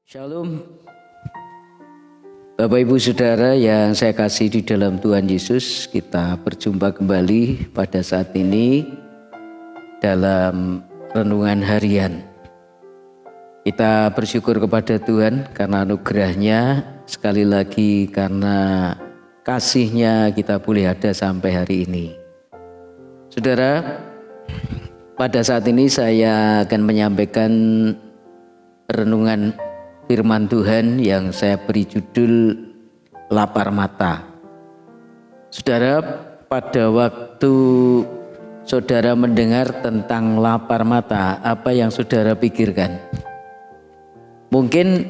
Shalom, Bapak Ibu Saudara yang saya kasih di dalam Tuhan Yesus. Kita berjumpa kembali pada saat ini dalam renungan harian. Kita bersyukur kepada Tuhan karena anugerahnya, sekali lagi karena kasihnya kita boleh ada sampai hari ini. Saudara, pada saat ini saya akan menyampaikan renungan firman Tuhan yang saya beri judul lapar mata. Saudara, pada waktu saudara mendengar tentang lapar mata, apa yang saudara pikirkan? Mungkin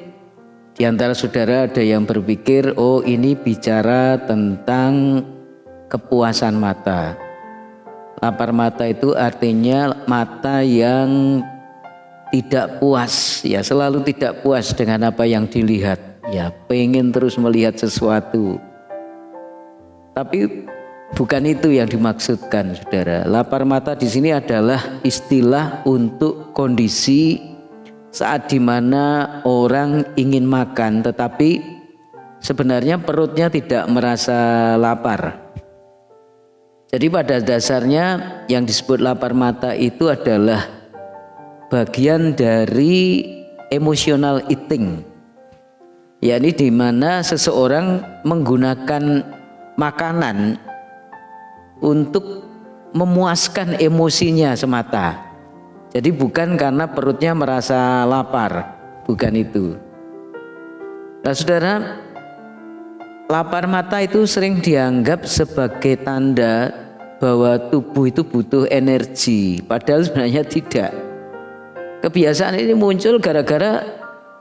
di antara saudara ada yang berpikir, oh ini bicara tentang kepuasan mata. Lapar mata itu artinya mata yang tidak puas, ya selalu tidak puas dengan apa yang dilihat, ya pengen terus melihat sesuatu. Tapi bukan itu yang dimaksudkan, saudara. Lapar mata di sini adalah istilah untuk kondisi saat dimana orang ingin makan, tetapi sebenarnya perutnya tidak merasa lapar. Jadi pada dasarnya yang disebut lapar mata itu adalah bagian dari emotional eating, yakni di mana seseorang menggunakan makanan untuk memuaskan emosinya semata. Jadi bukan karena perutnya merasa lapar, bukan itu. Nah saudara, lapar mata itu sering dianggap sebagai tanda bahwa tubuh itu butuh energi, padahal sebenarnya tidak. Kebiasaan ini muncul gara-gara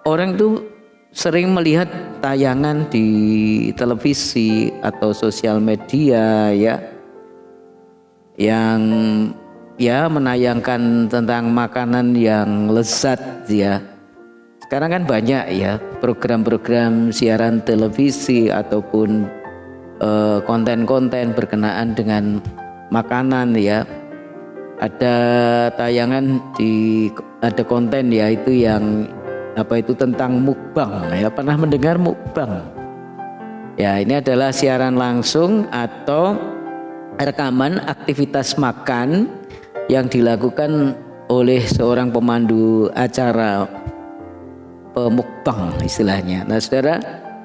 orang itu sering melihat tayangan di televisi atau sosial media, ya, yang menayangkan tentang makanan yang lezat, ya. Sekarang kan banyak ya program-program siaran televisi ataupun konten-konten berkenaan dengan makanan, ya. Ada tayangan ada konten yaitu yang tentang mukbang, ya. Pernah mendengar mukbang? Ya, ini adalah siaran langsung atau rekaman aktivitas makan yang dilakukan oleh seorang pemandu acara pemukbang istilahnya. Nah, saudara,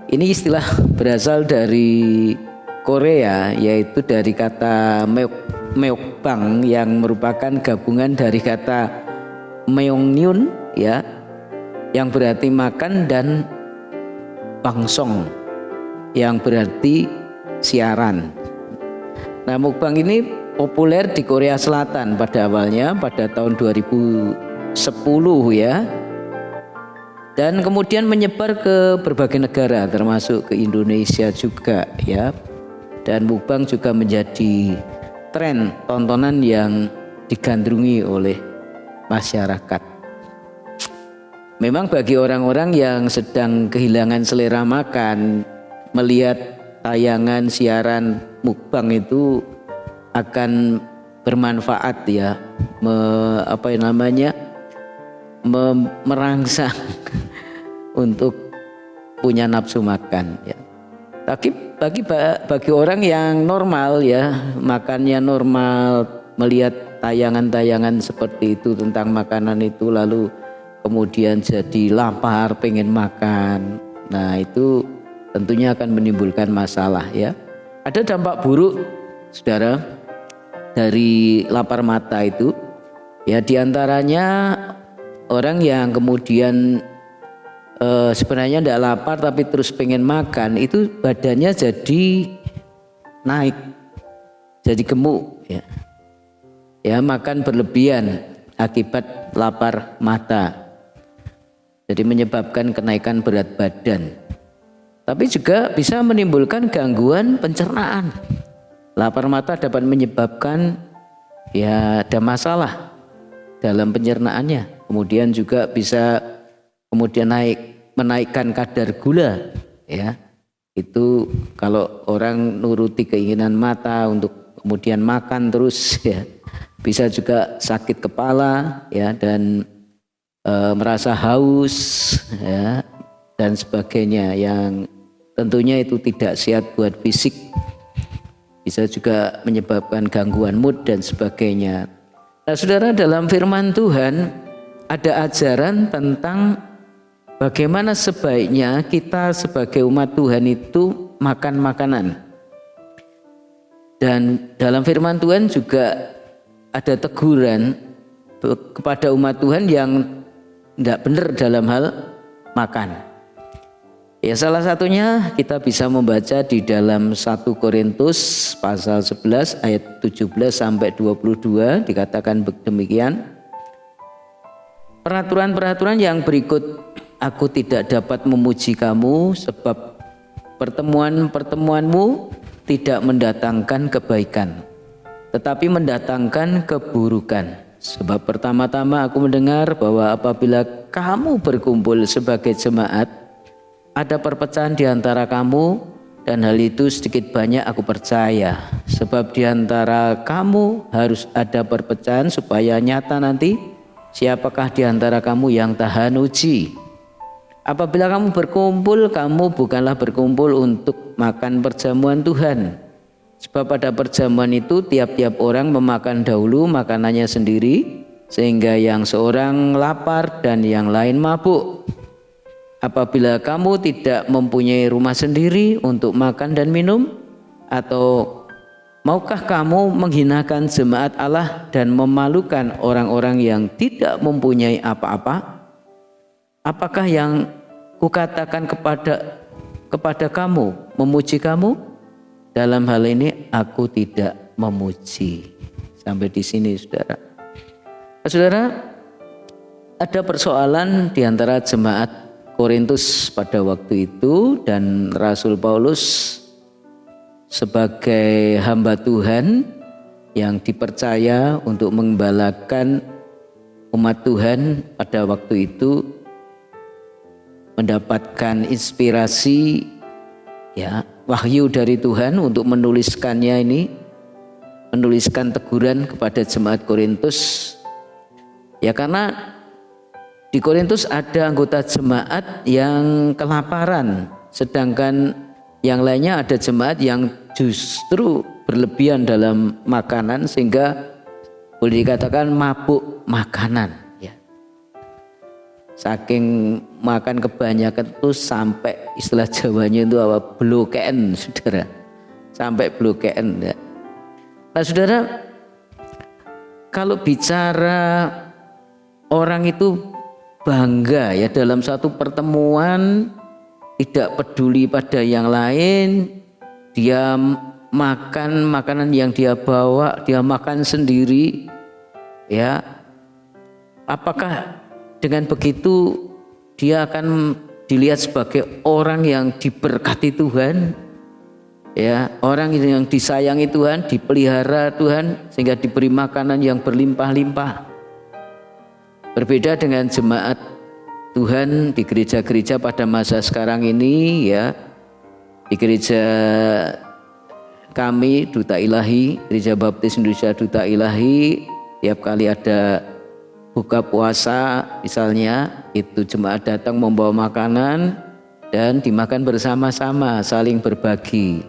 ini istilah berasal dari Korea, yaitu dari kata mukbang yang merupakan gabungan dari kata myeongnyun, ya, yang berarti makan, dan bangsong yang berarti siaran. Nah, mukbang ini populer di Korea Selatan pada awalnya pada tahun 2010, ya. Dan kemudian menyebar ke berbagai negara termasuk ke Indonesia juga, ya. Dan mukbang juga menjadi tren tontonan yang digandrungi oleh masyarakat. Memang bagi orang-orang yang sedang kehilangan selera makan, melihat tayangan siaran mukbang itu akan bermanfaat, ya, merangsang untuk punya nafsu makan, ya. Tapi bagi orang yang normal, ya, makannya normal, melihat tayangan-tayangan seperti itu tentang makanan itu lalu kemudian jadi lapar, pengen makan. Nah, itu tentunya akan menimbulkan masalah, ya. Ada dampak buruk, saudara, dari lapar mata itu, ya, diantaranya orang yang kemudian sebenarnya tidak lapar tapi terus pengen makan, itu badannya jadi naik, jadi gemuk, ya. Ya, makan berlebihan akibat lapar mata. Jadi menyebabkan kenaikan berat badan. Tapi juga bisa menimbulkan gangguan pencernaan. Lapar mata dapat menyebabkan, ya, ada masalah dalam pencernaannya. Kemudian juga bisa menaikkan kadar gula, ya. Itu kalau orang nuruti keinginan mata untuk kemudian makan terus, ya, bisa juga sakit kepala, ya, dan merasa haus, ya, dan sebagainya yang tentunya itu tidak sehat buat fisik. Bisa juga menyebabkan gangguan mood dan sebagainya. Nah, saudara, dalam firman Tuhan ada ajaran tentang bagaimana sebaiknya kita sebagai umat Tuhan itu makan makanan. Dan dalam firman Tuhan juga ada teguran kepada umat Tuhan yang tidak benar dalam hal makan. Ya, salah satunya kita bisa membaca di dalam 1 Korintus pasal 11 ayat 17 sampai 22 dikatakan demikian. Peraturan-peraturan yang berikut aku tidak dapat memuji kamu sebab pertemuan-pertemuanmu tidak mendatangkan kebaikan tetapi mendatangkan keburukan. Sebab pertama-tama aku mendengar bahwa apabila kamu berkumpul sebagai jemaat ada perpecahan di antara kamu, dan hal itu sedikit banyak aku percaya. Sebab di antara kamu harus ada perpecahan supaya nyata nanti siapakah di antara kamu yang tahan uji. Apabila kamu berkumpul, kamu bukanlah berkumpul untuk makan perjamuan Tuhan. Sebab pada perjamuan itu tiap-tiap orang memakan dahulu makanannya sendiri, sehingga yang seorang lapar dan yang lain mabuk. Apabila kamu tidak mempunyai rumah sendiri untuk makan dan minum, atau maukah kamu menghinakan jemaat Allah dan memalukan orang-orang yang tidak mempunyai apa-apa? Apakah yang kukatakan kepada kamu memuji kamu? Dalam hal ini aku tidak memuji. Sampai di sini, saudara. Saudara, ada persoalan di antara jemaat Korintus pada waktu itu, dan Rasul Paulus sebagai hamba Tuhan yang dipercaya untuk menggembalakan umat Tuhan pada waktu itu mendapatkan inspirasi, ya, wahyu dari Tuhan untuk menuliskannya ini, menuliskan teguran kepada jemaat Korintus. Ya, karena di Korintus ada anggota jemaat yang kelaparan, sedangkan yang lainnya ada jemaat yang justru berlebihan dalam makanan sehingga boleh dikatakan mabuk makanan. Ya. Saking makan kebanyakan itu sampai istilah Jawanya itu apa? Bloken, saudara. Sampai bloken. Ya. Nah, saudara, kalau bicara orang itu bangga ya dalam satu pertemuan, tidak peduli pada yang lain, dia makan makanan yang dia bawa, dia makan sendiri, ya. Apakah dengan begitu dia akan dilihat sebagai orang yang diberkati Tuhan, ya, orang yang disayangi Tuhan, dipelihara Tuhan sehingga diberi makanan yang berlimpah-limpah? Berbeda dengan jemaat Tuhan di gereja-gereja pada masa sekarang ini, ya. Di gereja kami Duta Ilahi, Gereja Baptis Indonesia Duta Ilahi, tiap kali ada buka puasa misalnya, itu jemaat datang membawa makanan dan dimakan bersama-sama, saling berbagi.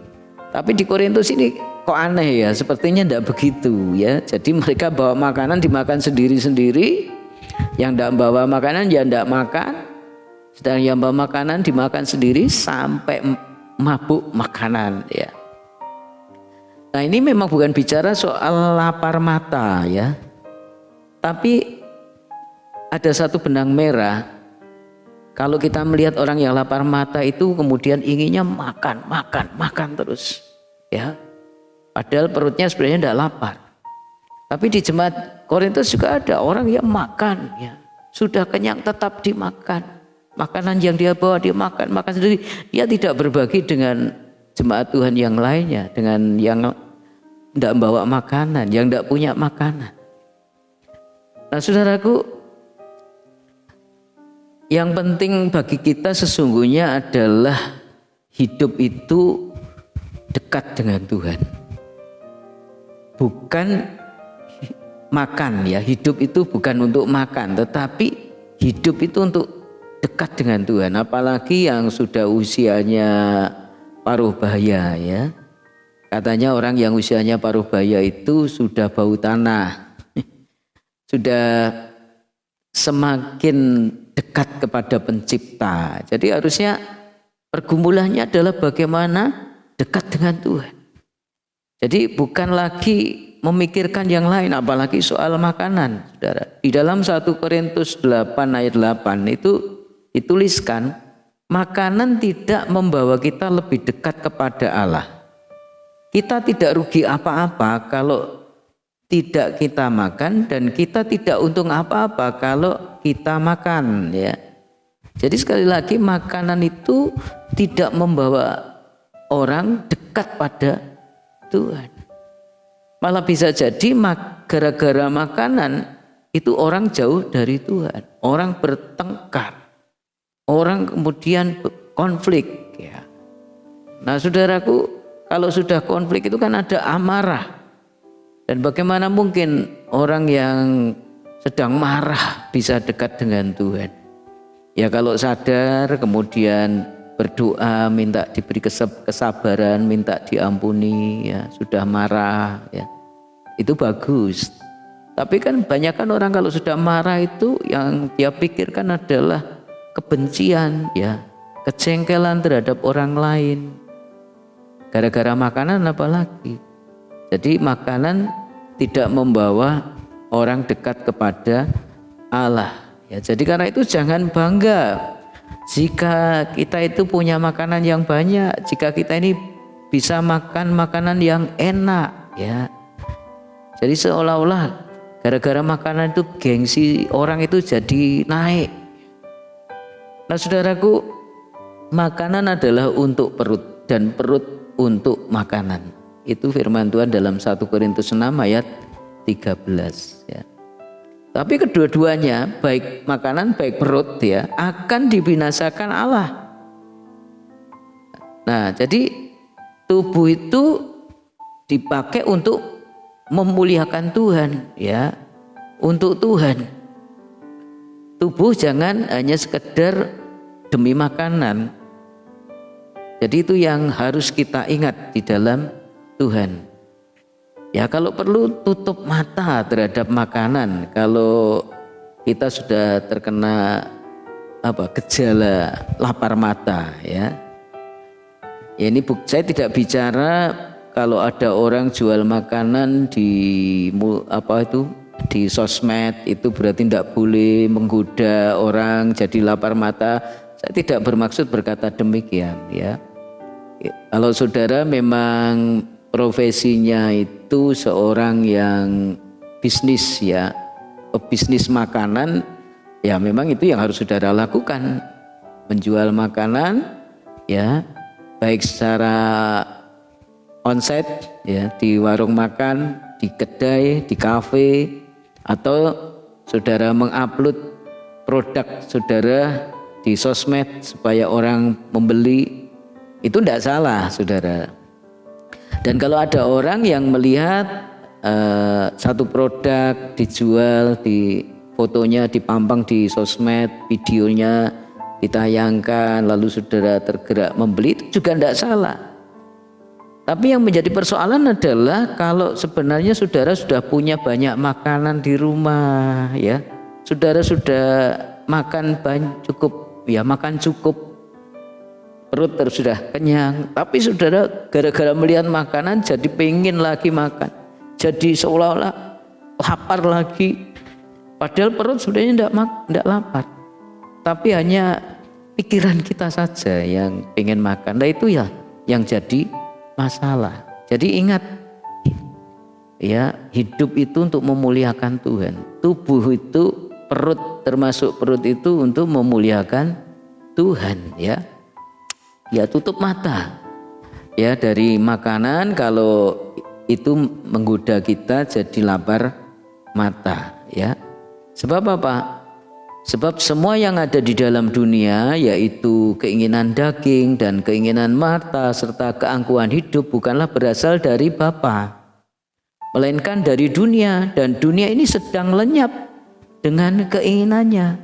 Tapi di Korintus ini kok aneh ya, sepertinya tidak begitu ya. Jadi mereka bawa makanan dimakan sendiri-sendiri, yang tidak bawa makanan ya tidak makan, sedang yang bawa makanan dimakan sendiri sampai mabuk makanan, ya. Nah, ini memang bukan bicara soal lapar mata, ya, tapi ada satu benang merah. Kalau kita melihat orang yang lapar mata itu kemudian inginnya makan terus, ya, padahal perutnya sebenarnya tidak lapar. Tapi di jemaat Korintus juga ada orang yang makan, ya, sudah kenyang tetap dimakan. Makanan yang dia bawa dia makan sendiri. Dia tidak berbagi dengan jemaat Tuhan yang lainnya, dengan yang tidak bawa makanan, yang tidak punya makanan. Nah, saudaraku, yang penting bagi kita sesungguhnya adalah hidup itu dekat dengan Tuhan. Bukan makan, ya, hidup itu bukan untuk makan, tetapi hidup itu untuk dekat dengan Tuhan, apalagi yang sudah usianya paruh baya ya. Katanya orang yang usianya paruh baya itu sudah bau tanah, sudah semakin dekat kepada pencipta. Jadi harusnya pergumulannya adalah bagaimana dekat dengan Tuhan. Jadi bukan lagi memikirkan yang lain, apalagi soal makanan, saudara. Di dalam 1 Korintus 8 ayat 8 itu dituliskan, makanan tidak membawa kita lebih dekat kepada Allah. Kita tidak rugi apa-apa kalau tidak kita makan, dan kita tidak untung apa-apa kalau kita makan ya. Jadi sekali lagi, makanan itu tidak membawa orang dekat pada Tuhan. Malah bisa jadi gara-gara makanan itu orang jauh dari Tuhan, orang bertengkar, orang kemudian konflik ya. Nah saudaraku, kalau sudah konflik itu kan ada amarah. Dan bagaimana mungkin orang yang sedang marah bisa dekat dengan Tuhan? Ya kalau sadar kemudian berdoa, minta diberi kesabaran, minta diampuni ya, sudah marah ya, itu bagus. Tapi kan banyak kan orang kalau sudah marah itu yang dia pikirkan adalah kebencian ya, kejengkelan terhadap orang lain. Gara-gara makanan apalagi. Jadi makanan tidak membawa orang dekat kepada Allah ya. Jadi karena itu jangan bangga jika kita itu punya makanan yang banyak, jika kita ini bisa makan makanan yang enak ya. Jadi seolah-olah gara-gara makanan itu gengsi orang itu jadi naik. Nah saudaraku, makanan adalah untuk perut dan perut untuk makanan. Itu firman Tuhan dalam 1 Korintus 6 ayat 13 ya. Tapi kedua-duanya, baik makanan baik perut ya, akan dibinasakan Allah. Nah, jadi tubuh itu dipakai untuk memuliakan Tuhan ya, untuk Tuhan. Tubuh jangan hanya sekedar demi makanan. Jadi itu yang harus kita ingat di dalam Tuhan. Ya kalau perlu tutup mata terhadap makanan. Kalau kita sudah terkena gejala lapar mata ya. Ya ini saya tidak bicara kalau ada orang jual makanan di di sosmed, itu berarti tidak boleh menggoda orang jadi lapar mata. Saya tidak bermaksud berkata demikian ya. Kalau saudara memang profesinya itu seorang yang bisnis ya, bisnis makanan, ya memang itu yang harus saudara lakukan, menjual makanan ya, baik secara onsite ya, di warung makan, di kedai, di kafe, atau saudara mengupload produk saudara di sosmed supaya orang membeli, itu tidak salah saudara. Dan kalau ada orang yang melihat satu produk dijual, di fotonya dipampang di sosmed, videonya ditayangkan, lalu saudara tergerak membeli, itu juga tidak salah. Tapi yang menjadi persoalan adalah kalau sebenarnya saudara sudah punya banyak makanan di rumah ya, saudara sudah makan cukup ya, makan cukup, perut sudah kenyang, tapi saudara gara-gara melihat makanan jadi pengen lagi makan, jadi seolah-olah lapar lagi, padahal perut sebenarnya tidak lapar, tapi hanya pikiran kita saja yang pengen makan. Nah itu ya yang jadi masalah. Jadi ingat ya, hidup itu untuk memuliakan Tuhan. Tubuh itu, perut termasuk perut itu untuk memuliakan Tuhan ya. Ya tutup mata ya dari makanan kalau itu menggoda kita jadi lapar mata ya. Sebab apa? Sebab semua yang ada di dalam dunia, yaitu keinginan daging dan keinginan mata serta keangkuhan hidup, bukanlah berasal dari Bapa, melainkan dari dunia, dan dunia ini sedang lenyap dengan keinginannya.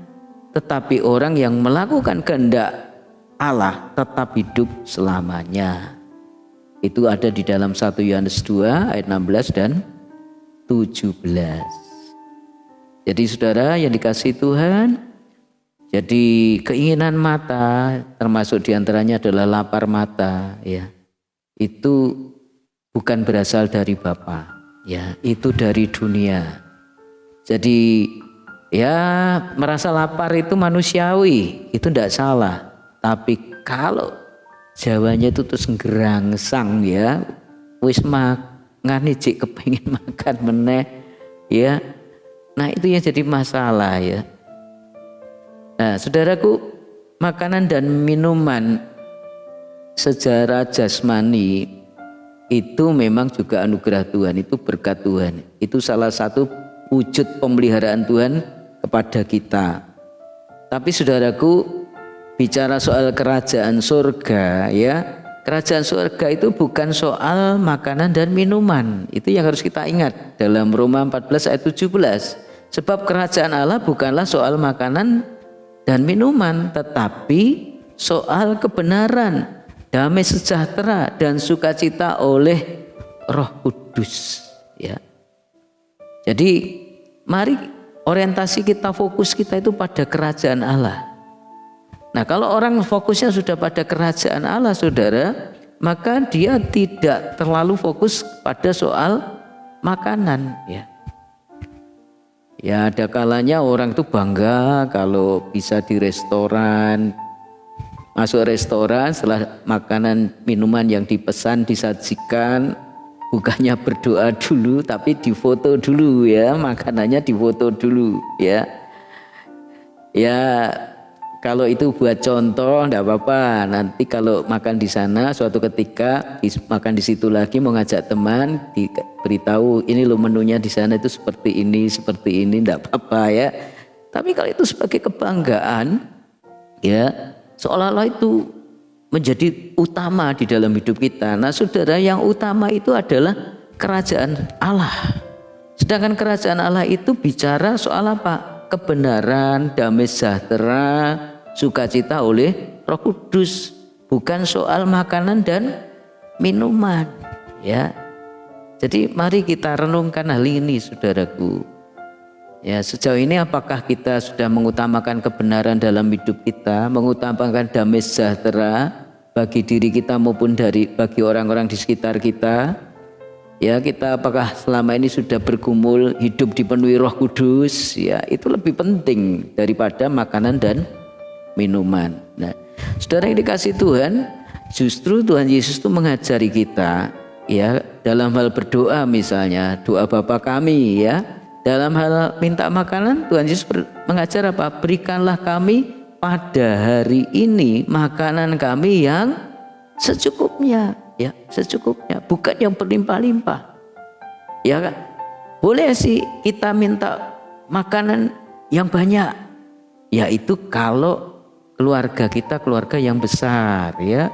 tetapi orang yang melakukan kehendak Allah tetap hidup selamanya. Itu ada di dalam 1 Yohanes 2 ayat 16 dan 17. Jadi saudara yang dikasihi Tuhan, jadi keinginan mata termasuk diantaranya adalah lapar mata, ya. Itu bukan berasal dari Bapa, ya, itu dari dunia. Jadi ya merasa lapar itu manusiawi, itu tidak salah. Tapi kalau Jawanya itu terus ngerangsang, ya, wis mangan ijik kepengin makan meneh, ya. Nah itu yang jadi masalah, ya. Nah saudaraku, makanan dan minuman secara jasmani itu memang juga anugerah Tuhan, itu berkat Tuhan. Itu salah satu wujud pemeliharaan Tuhan kepada kita. Tapi saudaraku, bicara soal kerajaan surga, ya, kerajaan surga itu bukan soal makanan dan minuman. Itu yang harus kita ingat dalam Roma 14 ayat 17. Sebab kerajaan Allah bukanlah soal makanan dan minuman, tetapi soal kebenaran, damai sejahtera dan sukacita oleh Roh Kudus, ya. Jadi mari orientasi kita, fokus kita itu pada kerajaan Allah. Nah kalau orang fokusnya sudah pada kerajaan Allah, saudara, maka dia tidak terlalu fokus pada soal makanan, ya. Ya ada kalanya orang itu bangga kalau bisa di restoran, masuk restoran setelah makanan minuman yang dipesan disajikan, bukannya berdoa dulu tapi difoto dulu, ya, makanannya difoto dulu, ya. Ya kalau itu buat contoh enggak apa-apa. Nanti kalau makan di sana suatu ketika makan di situ lagi, mau ngajak teman, diberitahu ini lo menunya di sana itu seperti ini, enggak apa-apa, ya. Tapi kalau itu sebagai kebanggaan, ya, seolah-olah itu menjadi utama di dalam hidup kita. Nah saudara, yang utama itu adalah kerajaan Allah. Sedangkan kerajaan Allah itu bicara soal apa? Kebenaran, damai sejahtera, sukacita oleh Roh Kudus, bukan soal makanan dan minuman, ya. Jadi mari kita renungkan hal ini, saudaraku. Ya, sejauh ini apakah kita sudah mengutamakan kebenaran dalam hidup kita, mengutamakan damai sejahtera bagi diri kita maupun bagi orang-orang di sekitar kita? Ya, kita apakah selama ini sudah bergumul hidup dipenuhi Roh Kudus? Ya, itu lebih penting daripada makanan dan minuman. Nah, saudara yang dikasihi Tuhan, justru Tuhan Yesus itu mengajari kita, ya, dalam hal berdoa misalnya, doa Bapa kami, ya. Dalam hal minta makanan, Tuhan Yesus mengajar apa? Berikanlah kami pada hari ini makanan kami yang secukupnya, ya, secukupnya, bukan yang berlimpah-limpah. Ya kan? Boleh sih kita minta makanan yang banyak, yaitu kalau keluarga kita keluarga yang besar, ya,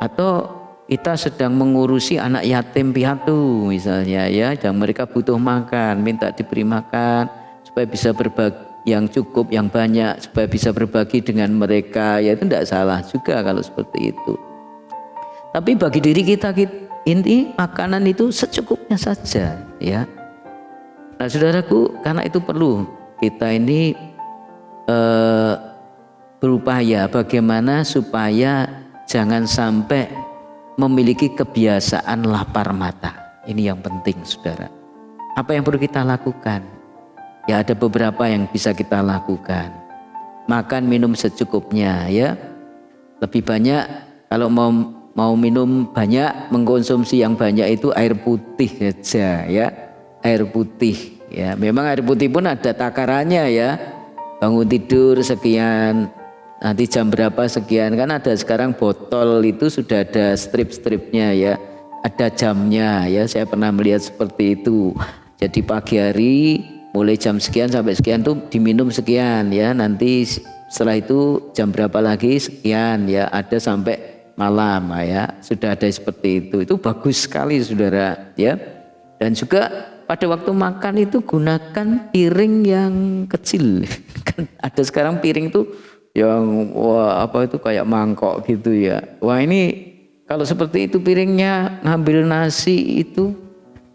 atau kita sedang mengurusi anak yatim piatu misalnya, ya, yang mereka butuh makan, minta diberi makan supaya bisa berbagi yang cukup, yang banyak, supaya bisa berbagi dengan mereka, ya itu tidak salah juga kalau seperti itu. Tapi bagi diri kita ini makanan itu secukupnya saja, ya. Nah saudaraku, karena itu perlu kita ini berupaya bagaimana supaya jangan sampai memiliki kebiasaan lapar mata. Ini yang penting, saudara. Apa yang perlu kita lakukan? Ya ada beberapa yang bisa kita lakukan. Makan minum secukupnya, ya. Lebih banyak, kalau mau minum banyak, mengkonsumsi yang banyak itu air putih saja, ya. Air putih, ya. Memang air putih pun ada takarannya, ya. Bangun tidur sekian, nanti jam berapa sekian, kan ada sekarang botol itu sudah ada strip-stripnya, ya, ada jamnya, ya. Saya pernah melihat seperti itu. Jadi pagi hari mulai jam sekian sampai sekian tuh diminum sekian, ya. Nanti setelah itu jam berapa lagi sekian, ya. Ada sampai malam, ya. Sudah ada seperti itu. Itu bagus sekali, saudara, ya. Dan juga pada waktu makan itu gunakan piring yang kecil. Ada sekarang piring tuh yang wah apa itu kayak mangkok gitu ya. Wah ini kalau seperti itu piringnya ngambil nasi itu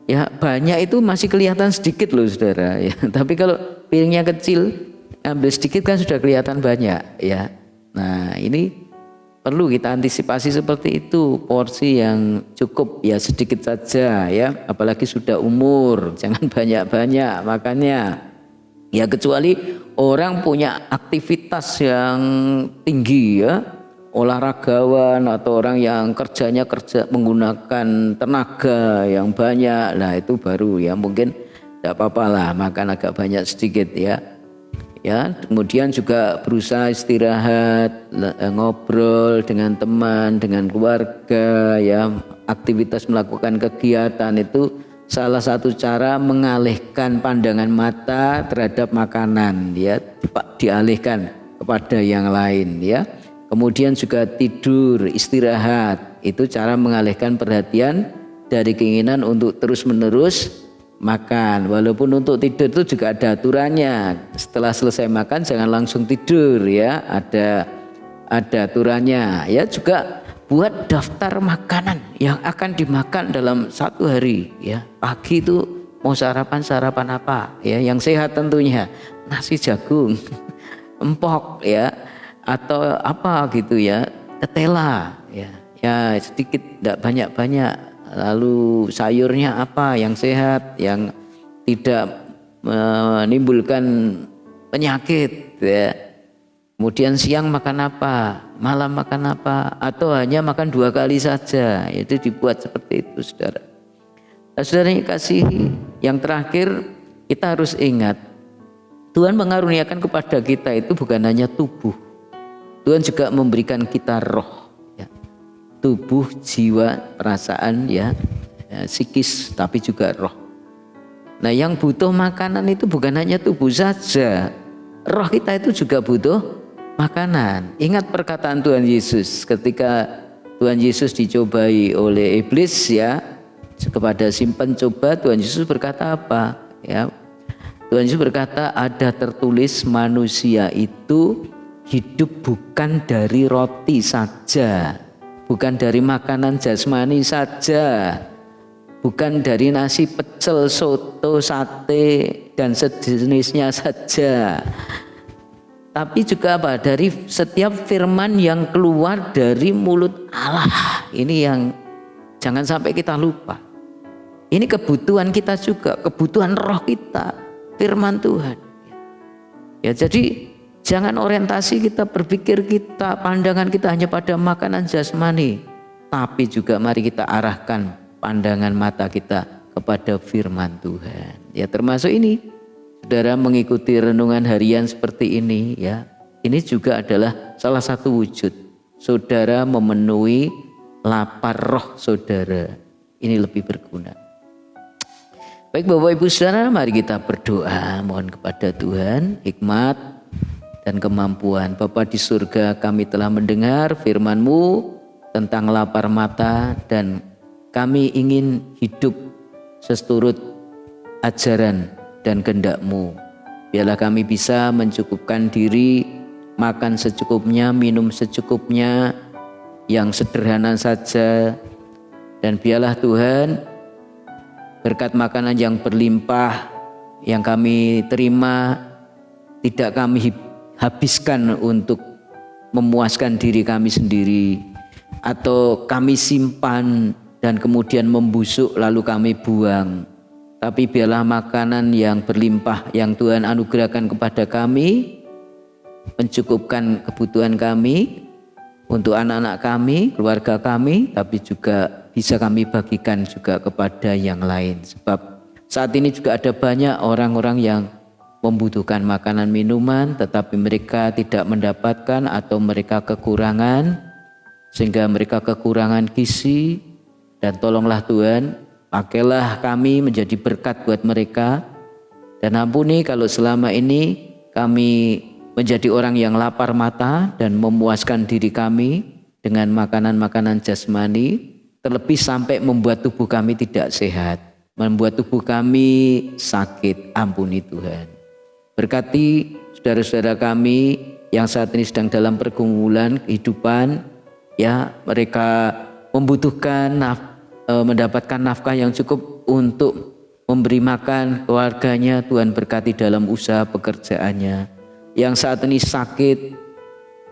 ya banyak itu masih kelihatan sedikit loh saudara ya. Tapi kalau piringnya kecil ambil sedikit kan sudah kelihatan banyak ya. Nah ini perlu kita antisipasi seperti itu, porsi yang cukup ya sedikit saja ya, apalagi sudah umur, jangan banyak-banyak makannya. Ya kecuali orang punya aktivitas yang tinggi ya, olahragawan atau orang yang kerjanya kerja menggunakan tenaga yang banyak, nah itu baru ya mungkin tidak apa-apa lah makan agak banyak sedikit ya. Ya, kemudian juga berusaha istirahat, ngobrol dengan teman, dengan keluarga, ya, aktivitas melakukan kegiatan itu salah satu cara mengalihkan pandangan mata terhadap makanan, ya, dialihkan kepada yang lain, ya. Kemudian juga tidur, istirahat, itu cara mengalihkan perhatian dari keinginan untuk terus-menerus makan. Walaupun untuk tidur itu juga ada aturannya. Setelah selesai makan jangan langsung tidur ya. Ada aturannya. Ya juga buat daftar makanan yang akan dimakan dalam satu hari ya. Pagi itu mau sarapan apa ya, yang sehat tentunya. Nasi jagung, empok ya, atau apa gitu ya, ketela ya. Ya sedikit tidak banyak-banyak. Lalu sayurnya apa yang sehat, yang tidak menimbulkan penyakit ya. Kemudian siang makan apa, malam makan apa, atau hanya makan 2 kali saja. Itu dibuat seperti itu saudara. Nah, saudara yang kasih, yang terakhir kita harus ingat Tuhan mengaruniakan kepada kita itu bukan hanya tubuh, Tuhan juga memberikan kita roh. Tubuh, jiwa, perasaan ya, psikis, tapi juga roh. Nah yang butuh makanan itu bukan hanya tubuh saja, roh kita itu juga butuh makanan. Ingat perkataan Tuhan Yesus ketika Tuhan Yesus dicobai oleh iblis ya, kepada si pencoba Tuhan Yesus berkata apa ya? Tuhan Yesus berkata, ada tertulis manusia itu hidup bukan dari roti saja, bukan dari makanan jasmani saja, bukan dari nasi pecel, soto, sate dan sejenisnya saja, tapi juga apa? Dari setiap firman yang keluar dari mulut Allah. Ini yang jangan sampai kita lupa. Ini kebutuhan kita juga, kebutuhan roh kita, firman Tuhan. Ya jadi jangan orientasi kita, berpikir kita, pandangan kita hanya pada makanan jasmani, tapi juga mari kita arahkan pandangan mata kita kepada firman Tuhan. Ya termasuk ini, saudara mengikuti renungan harian seperti ini ya. Ini juga adalah salah satu wujud saudara memenuhi lapar roh saudara. Ini lebih berguna. Baik Bapak Ibu Saudara, mari kita berdoa mohon kepada Tuhan hikmat dan kemampuan. Bapa di surga, kami telah mendengar firman-Mu tentang lapar mata dan kami ingin hidup seturut ajaran dan kehendak-Mu. Biarlah kami bisa mencukupkan diri, makan secukupnya, minum secukupnya, yang sederhana saja. Dan biarlah Tuhan berkat makanan yang berlimpah yang kami terima tidak kami habiskan untuk memuaskan diri kami sendiri, atau kami simpan dan kemudian membusuk lalu kami buang. Tapi biarlah makanan yang berlimpah yang Tuhan anugerahkan kepada kami mencukupkan kebutuhan kami untuk anak-anak kami, keluarga kami, tapi juga bisa kami bagikan juga kepada yang lain. Sebab saat ini juga ada banyak orang-orang yang membutuhkan makanan minuman tetapi mereka tidak mendapatkan atau mereka kekurangan, sehingga mereka kekurangan gizi. Dan tolonglah Tuhan, pakailah kami menjadi berkat buat mereka, dan ampuni kalau selama ini kami menjadi orang yang lapar mata dan memuaskan diri kami dengan makanan-makanan jasmani, terlebih sampai membuat tubuh kami tidak sehat, membuat tubuh kami sakit. Ampuni Tuhan. Berkati saudara-saudara kami yang saat ini sedang dalam pergumulan kehidupan, ya, mereka membutuhkan mendapatkan nafkah yang cukup untuk memberi makan keluarganya. Tuhan berkati dalam usaha pekerjaannya. Yang saat ini sakit,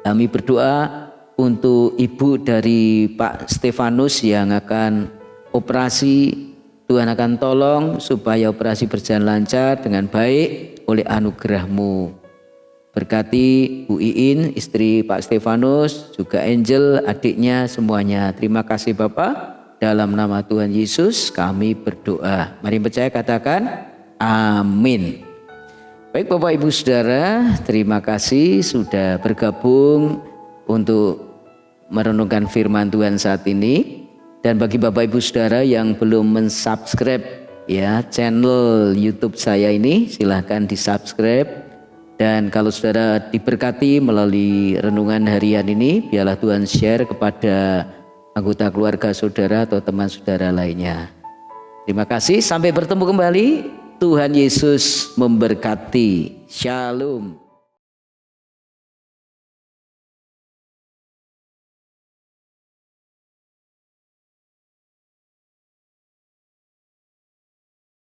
kami berdoa untuk ibu dari Pak Stefanus yang akan operasi. Tuhan akan tolong supaya operasi berjalan lancar dengan baik oleh anugerah-Mu. Berkati Bu Iin, istri Pak Stefanus, juga Angel, adiknya, semuanya. Terima kasih Bapak. Dalam nama Tuhan Yesus kami berdoa. Mari percaya, katakan amin. Baik Bapak Ibu Saudara, terima kasih sudah bergabung untuk merenungkan firman Tuhan saat ini. Dan bagi Bapak Ibu Saudara yang belum mensubscribe ya channel YouTube saya ini, silahkan di-subscribe. Dan kalau saudara diberkati melalui renungan harian ini, biarlah Tuhan share kepada anggota keluarga saudara atau teman saudara lainnya. Terima kasih, sampai bertemu kembali. Tuhan Yesus memberkati. Shalom.